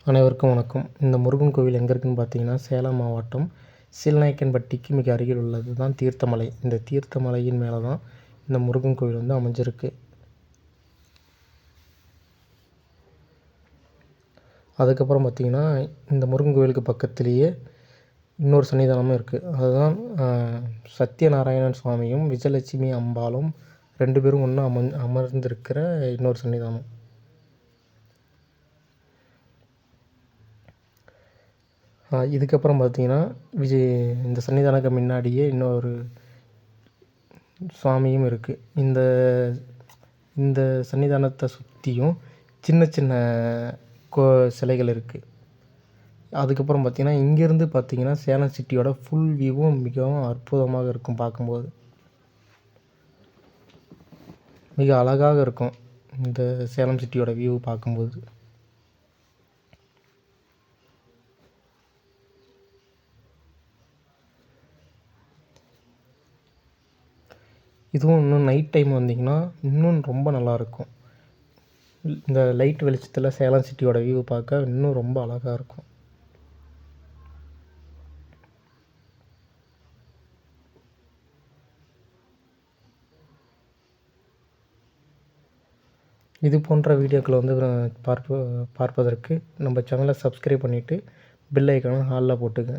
அனைவருக்கும் வணக்கம். இந்த முருகன் கோவில் எங்கே இருக்குதுன்னு பார்த்தீங்கன்னா, சேலம் மாவட்டம் சீலநாயக்கன்பட்டிக்கு மிக அருகில் உள்ளது தான் தீர்த்தமலை. இந்த தீர்த்தமலையின் மேலே தான் இந்த முருகன் கோவில் வந்து அமைஞ்சிருக்கு. அதுக்கப்புறம் பார்த்திங்கன்னா, இந்த முருகன் கோவிலுக்கு பக்கத்துலேயே இன்னொரு சன்னிதானமும் இருக்குது. அதுதான் சத்யநாராயணன் சுவாமியும் விஜயலட்சுமி அம்பாளும் 2 பேரும் ஒன்றா அமர்ந்திருக்கிற இன்னொரு சன்னிதானம். இதுக்கப்புறம் பார்த்திங்கன்னா, இந்த சன்னிதானத்துக்கு முன்னாடியே இன்னொரு சுவாமியும் இருக்குது. இந்த இந்த சன்னிதானத்தை சுற்றியும் சின்ன சின்ன சிலைகள் இருக்குது. அதுக்கப்புறம் பார்த்திங்கன்னா, இங்கேருந்து பார்த்திங்கன்னா சேலம் சிட்டியோட ஃபுல் வியூவும் மிகவும் அற்புதமாக இருக்கும். பார்க்கும்போது மிக அழகாக இருக்கும் இந்த சேலம் சிட்டியோட வியூ பார்க்கும்போது. இதுவும் இன்னும் நைட் டைம் வந்திங்கன்னா இன்னும் ரொம்ப நல்லாயிருக்கும். இந்த லைட் வெளிச்சத்தில் சேலம் சிட்டியோட வியூ பார்க்க இன்னும் ரொம்ப அழகாக இருக்கும். இது போன்ற வீடியோக்களை வந்து பார்ப்பதற்கு நம்ம சேனலை சப்ஸ்கிரைப் பண்ணிவிட்டு பெல் ஐக்கானை ஆலில் போட்டுங்க.